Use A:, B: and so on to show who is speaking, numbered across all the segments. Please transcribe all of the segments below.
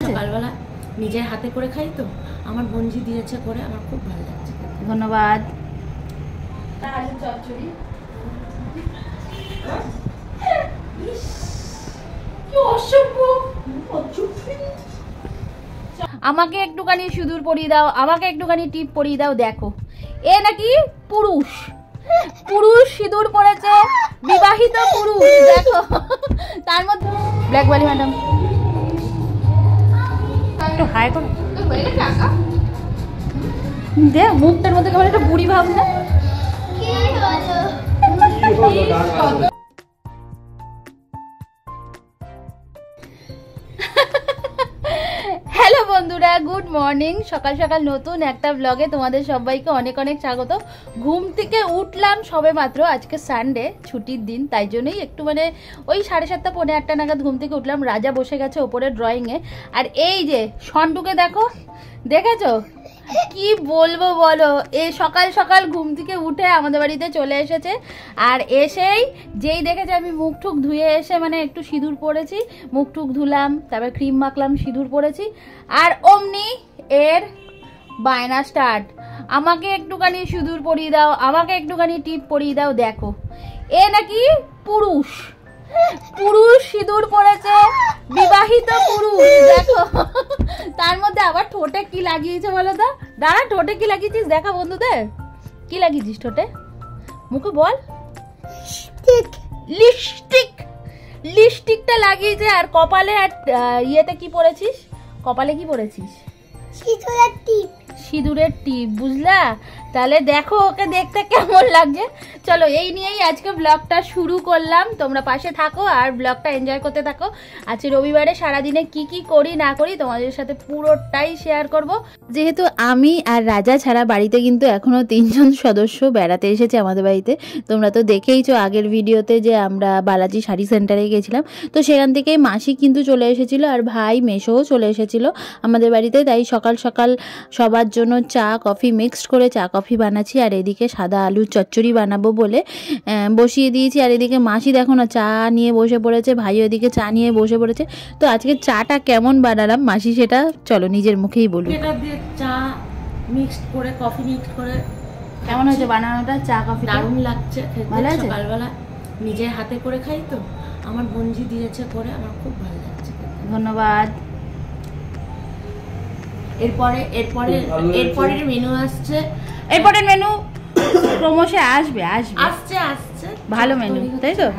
A: সকালবেলা নিজের হাতে করে খাই তো, আমার বঞ্জি দিয়েছে করে, আমার খুব ভালো লাগছে।
B: ধন্যবাদ। আমাকে একটুখানি সিঁদুর পরিয়ে দাও, আমাকে একটুখানি টিপ পরিয়ে দাও। দেখো এ নাকি পুরুষ, পুরুষ সিঁদুর পরেছে, বিবাহিত পুরুষ। দেখো তার মধ্যে ব্ল্যাক বালি ম্যাডাম একটু হাই করো দে, মুখটার মধ্যে কেমন একটা বুড়ি ভাব না? হ্যালো বন্ধুরা, গুড মর্নিং। সকাল সকাল নতুন একটা ব্লগে তোমাদের সবাইকে অনেক অনেক স্বাগত। ঘুম থেকে উঠলাম সবে মাত্র, আজকে সানডে ছুটির দিন, তাই জন্যই একটু মানে ওই 7:30 পৌনে 8টা নাগাদ ঘুম থেকে উঠলাম। রাজা বসে গেছে ওপরে ড্রয়িংয়ে, আর এই যে সন্টুকে দেখো, দেখেছো কি বলবো বলো, এই সকাল সকাল ঘুম থেকে উঠে আমাদের বাড়িতে চলে এসেছে। আর এসেই যেই দেখেছে আমি মুখ টুক ধুয়ে এসে মানে একটু সিঁদুর পরেছি, মুখ টুক ধুলাম, তারপর ক্রিম মাখলাম, সিঁদুর পরেছি, আর অমনি এর বায়না স্টার্ট, আমাকে একটুখানি সিঁদুর পরিয়ে দাও, আমাকে একটুখানি টিপ পরিয়ে দাও। দেখো এ নাকি পুরুষ, পুরুষ সিঁদুর পরেছে, বিবাহিত পুরুষ। দেখো তার মধ্যে আবার ঠোঁটে কি লাগিয়েছে বলো তো? দাঁড়া, ঠোঁটে কি লাগিয়েছিস দেখা বন্ধুদের, কি লাগিয়েছিস ঠোঁটে, মুখে বল। লিপস্টিক, লিপস্টিকটা লাগিয়েছে। আর কপালে আর ইয়েতে কি পরেছিস, কপালে কি পরেছিস? সিঁদুরের টিপ, সিঁদুরের টিপ, বুঝলা? তাহলে দেখো ওকে দেখতে কেমন লাগছে। চলো এই নিয়েই আজকে ব্লগটা শুরু করলাম, তোমরা পাশে থাকো আর ব্লগটা এনজয় করতে থাকো। আজকে রবিবারে সারাদিনে কি কি করি না করি তোমাদের সাথে পুরোটাই শেয়ার করব। যেহেতু আমি আর রাজা ছাড়া বাড়িতে কিন্তু এখনো 3জন সদস্য বেড়াতে এসেছে আমাদের বাড়িতে। তোমরা তো দেখেইছো আগের ভিডিওতে যে আমরা বালাজি শাড়ি সেন্টারে গেছিলাম, তো সেখান থেকেই মাসি কিন্তু চলে এসেছিল, আর ভাই মেসোও চলে এসেছিল আমাদের বাড়িতে। তাই সকাল সকাল সবার জন্য চা কফি মিক্সড করে চা কফি বানাচ্ছি, আর এদিকে সাদা আলুর চচ্চড়ি বানাবো বলে বসিয়ে দিয়েছি। আর এদিকে মাসি দেখো না চা নিয়ে বসে পড়েছে, ভাই ওদিকে চা নিয়ে বসে পড়েছে। তো আজকে চাটা কেমন বানালাম মাসি সেটা চলো নিজের মুখেই বলুন।
A: এটা দিয়ে চা মিক্সড করে, কফি মিক্সড করে
B: কেমন হয়েছে বানানোটা? চা কফি
A: দারুণ লাগছে খেতে।
B: ভালো আছে?
A: সকালবেলা নিজের হাতে করে খাই তো, আমার বঞ্জি দিয়েছে করে, আমার খুব ভালো লাগছে।
B: ধন্যবাদ।
A: এরপরের মেনু আসছে,
B: এরপরের মেনু ক্রমশে আসবে আসবে
A: আসছে আসছে
B: ভালো মেনু, তাই তো?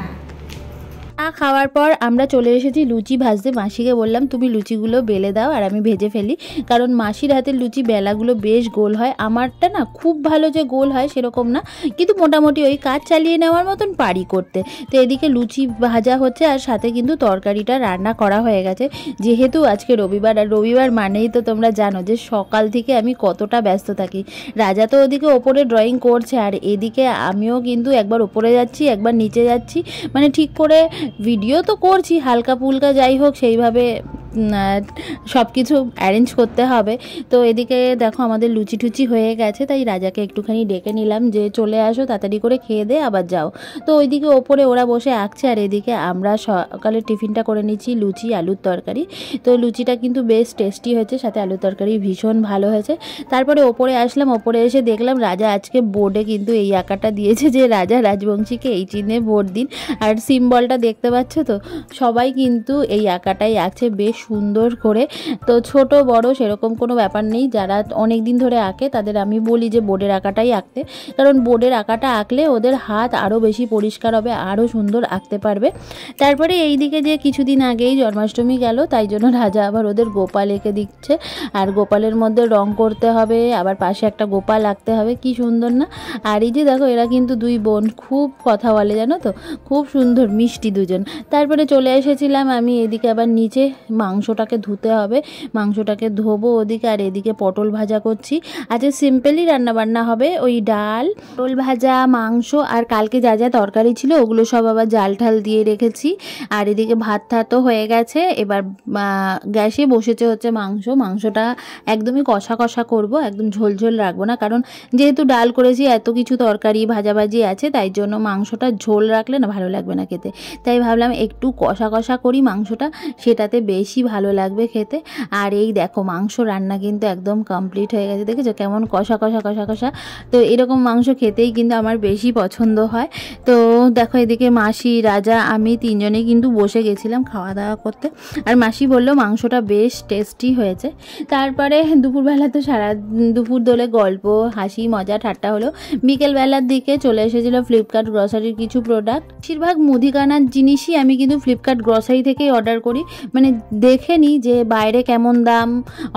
B: খাওয়ার পর আমরা চলে এসেছি লুচি ভাজতে। মাসিকে বললাম তুমি লুচিগুলো বেলে দাও আর আমি ভেজে ফেলি, কারণ মাসির হাতের লুচি বেলাগুলো বেশ গোল হয়। আমারটা না খুব ভালো যে গোল হয় সেরকম না, কিন্তু মোটামুটি ওই কাজ চালিয়ে নেওয়ার মতন পারি করতে। তো এদিকে লুচি ভাজা হচ্ছে, আর সাথে কিন্তু তরকারিটা রান্না করা হয়ে গেছে। যেহেতু আজকে রবিবার, আর রবিবার মানেই তো তোমরা জানো যে সকাল থেকে আমি কতটা ব্যস্ত থাকি। রাজা তো ওদিকে ওপরে ড্রয়িং করছে, আর এদিকে আমিও কিন্তু একবার ওপরে যাচ্ছি একবার নিচে যাচ্ছি, মানে ঠিক করে ভিডিও তো করছি হালকা ফুলকা, যাই হোক সেইভাবে সব কিছু অ্যারেঞ্জ করতে হবে। তো এদিকে দেখো আমাদের লুচি টুচি হয়ে গেছে, তাই রাজাকে একটুখানি ডেকে নিলাম যে চলে আসো তাড়াতাড়ি করে খেয়ে দে আবার যাও। তো ওইদিকে ওপরে ওরা বসে আঁকছে, আর এদিকে আমরা সকালে টিফিনটা করে নিচ্ছি লুচি আলুর তরকারি। তো লুচিটা কিন্তু বেশ টেস্টি হয়েছে, সাথে আলুর তরকারি ভীষণ ভালো হয়েছে। তারপরে ওপরে আসলাম, ওপরে এসে দেখলাম রাজা আজকে বোর্ডে কিন্তু এই আঁকাটা দিয়েছে যে রাজা রাজবংশীকে এই চিহ্নে ভোট দিন। আর সিম্বলটা দেখতে পাচ্ছ তো, সবাই কিন্তু এই আঁকাটাই আঁকছে বেশ সুন্দর করে। তো ছোট বড় সেরকম কোনো ব্যাপার নেই, যারা অনেক দিন ধরে আঁকে তাদের আমি বলি যে বোর্ডের আঁকাটাই আঁকতে, কারণ বোর্ডের আঁকাটা আঁকলে ওদের হাত আরও বেশি পরিষ্কার হবে, আরও সুন্দর আঁকতে পারবে। তারপরে এই দিকে যে কিছুদিন আগেই জন্মাষ্টমী গেল, তাই জন্য রাজা আবার ওদের গোপাল এঁকে দিচ্ছে, আর গোপালের মধ্যে রং করতে হবে, আবার পাশে একটা গোপাল আঁকতে হবে, কি সুন্দর না? আর এই যে দেখো এরা কিন্তু দুই বোন খুব কথা বলে জানো তো, খুব সুন্দর মিষ্টি দুজন। তারপরে চলে এসেছিলাম আমি এদিকে আবার নিচে, মাংসটাকে ধুতে হবে, মাংসটাকে ধোবো ওদিকে, আর এদিকে পটল ভাজা করছি। আজকে সিম্পলি রান্নাবান্না হবে, ওই ডাল পটল ভাজা মাংস, আর কালকে যা যা তরকারি ছিল ওগুলো সব আবার জাল ঠাল দিয়ে রেখেছি। আর এদিকে ভাত ঠাতও হয়ে গেছে, এবার গ্যাসে বসেছে হচ্ছে মাংসটা একদমই কষা কষা করব, একদম ঝোল ঝোল রাখবো না, কারণ যেহেতু ডাল করেছি এত কিছু তরকারি ভাজাভাজি আছে, তাই জন্য মাংসটা ঝোল রাখলে না ভালো লাগবে না খেতে। তাই ভাবলাম একটু কষা কষা করি মাংসটা, সেটাতে বেশি বেশি ভালো লাগবে খেতে। আর এই দেখো মাংস রান্না কিন্তু একদম কমপ্লিট হয়ে গেছে, দেখেছো কেমন কষা কষা কষা কষা। তো এরকম মাংস খেতেই কিন্তু আমার বেশি পছন্দ হয়। তো দেখো এদিকে মাসি, রাজা, আমি তিনজনেই কিন্তু বসে গেছিলাম খাওয়া দাওয়া করতে। আর মাসি বললো মাংসটা বেশ টেস্টি হয়েছে। তারপরে দুপুরবেলা তো সারা দুপুর ধরে গল্প, হাসি, মজা, ঠাট্টা হলো। বিকেলবেলার দিকে চলে এসেছিলো ফ্লিপকার্ট গ্রসারির কিছু প্রোডাক্ট। বেশিরভাগ মুদিখানার জিনিসই আমি কিন্তু ফ্লিপকার্ট গ্রসারি থেকেই অর্ডার করি, মানে দেখে নিই যে বাইরে কেমন দাম,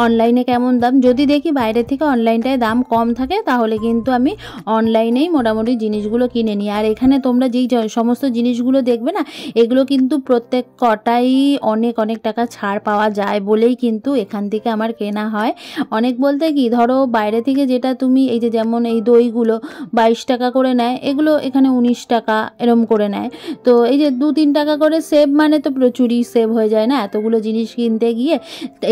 B: অনলাইনে কেমন দাম। যদি দেখি বাইরে থেকে অনলাইনটায় দাম কম থাকে তাহলে কিন্তু আমি অনলাইনেই মোটামুটি জিনিসগুলো কিনে নিই। আর এখানে তোমরা যেই সমস্ত জিনিসগুলো দেখবে না, এগুলো কিন্তু প্রত্যেক কটাই অনেক অনেক টাকা ছাড় পাওয়া যায় বলেই কিন্তু এখান থেকে আমার কেনা হয়। অনেক বলতে কি, ধরো বাইরে থেকে যেটা তুমি এই যে যেমন এই দইগুলো 22 টাকা করে নেয়, এগুলো এখানে 19 টাকা এরম করে নেয়। তো এই যে 2-3 টাকা করে সেভ, মানে তো প্রচুরই সেভ হয়ে যায় না এতগুলো জিনিস কিনতে গিয়ে।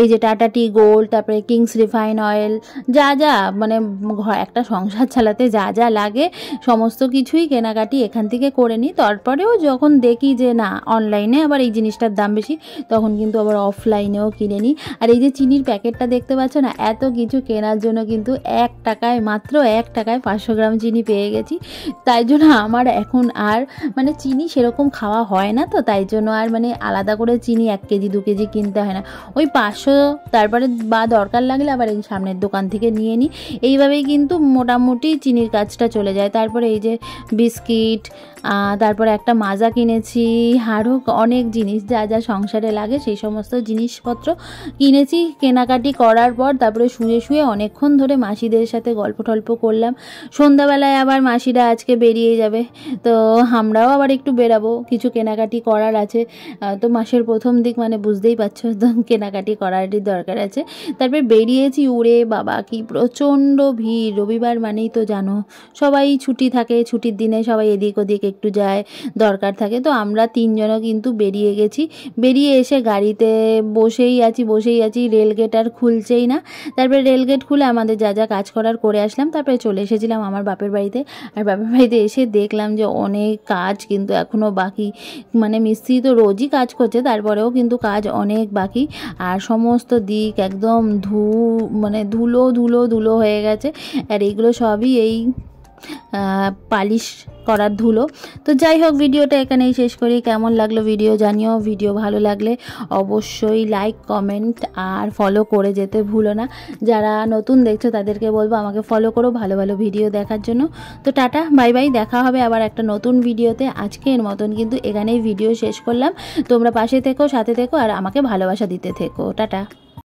B: এই যে টাটা টি গোল্ড, তারপরে কিংস রিফাইন অয়েল, যা যা মানে একটা সংসার চালাতে যা যা লাগে সমস্ত কিছুই কেনাকাটি এখান থেকে করে নিই। তারপরেও যখন দেখি যে না অনলাইনে আবার এই জিনিসটার দাম বেশি, তখন কিন্তু আবার অফলাইনেও কিনে নিই। আর এই যে চিনির প্যাকেটটা দেখতে পাচ্ছ না, এত কিছু কেনার জন্য কিন্তু 1 টাকায়, মাত্র 1 টাকায় 500 গ্রাম চিনি পেয়ে গেছি। তাই জন্য আমার এখন আর মানে চিনি সেরকম খাওয়া হয় না, তো তাই জন্য আর মানে আলাদা করে চিনি 1 কেজি 2 কেজি কিনতে হয় না, ওই 500, তারপরে বা দরকার লাগলে আবার এই সামনের দোকান থেকে নিয়ে নিই। এইভাবেই কিন্তু মোটামুটি চিনির কাজটা চলে যায়। তারপরে এই যে বিস্কিট, তারপরে একটা মাজা কিনেছি, আরও অনেক জিনিস যা যা সংসারে লাগে সেই সমস্ত জিনিসপত্র কিনেছি। কেনাকাটি করার পর তারপরে শুয়ে শুয়ে অনেকক্ষণ ধরে মাসিদের সাথে গল্প টল্প করলাম। সন্ধ্যাবেলায় আবার মাসিরা আজকে বেরিয়ে যাবে, তো আমরাও আবার একটু বেরাবো, কিছু কেনাকাটি করার আছে। তো মাসের প্রথম দিক মানে বুঝতেই পারছো, তো কেনাকাটি করারই দরকার আছে। তারপরে বেরিয়েছি, উড়ে বাবা কি প্রচণ্ড ভিড়। রবিবার মানেই তো জানো সবাই ছুটি থাকে, ছুটির দিনে সবাই এদিক ওদিক একটু যায়, দরকার থাকে। তো আমরা তিনজনও কিন্তু বেরিয়ে গেছি। বেরিয়ে এসে গাড়িতে বসেই আছি, রেলগেট আর খুলছেই না। তারপরে রেলগেট খুলে আমাদের যা যা কাজ করার করে আসলাম। তারপরে চলে এসেছিলাম আমার বাপের বাড়িতে। আর বাপের বাড়িতে এসে দেখলাম যে অনেক কাজ কিন্তু এখনও বাকি, মানে মিস্ত্রি তো রোজই কাজ করছে, তারপরেও কিন্তু কাজ অনেক বাকি। আর সমস্ত দিক একদম মানে ধুলো ধুলো ধুলো হয়ে গেছে। আর এইগুলো সবই এই পালিশ করার ধুলো। তো যাই হোক, ভিডিওটা এখানেই শেষ করি। কেমন লাগলো ভিডিও জানিও। ভিডিও ভালো লাগলে অবশ্যই লাইক, কমেন্ট আর ফলো করে যেতে ভুলো না। যারা নতুন দেখছো তাদেরকে বলবো আমাকে ফলো করো ভালো ভালো ভিডিও দেখার জন্য। তো টাটা, বাই বাই, দেখা হবে আবার একটা নতুন ভিডিওতে। আজকের মতন কিন্তু এখানেই ভিডিও শেষ করলাম। তোমরা পাশে থেকো, সাথে থেকো আর আমাকে ভালোবাসা দিতে থেকো। টাটা।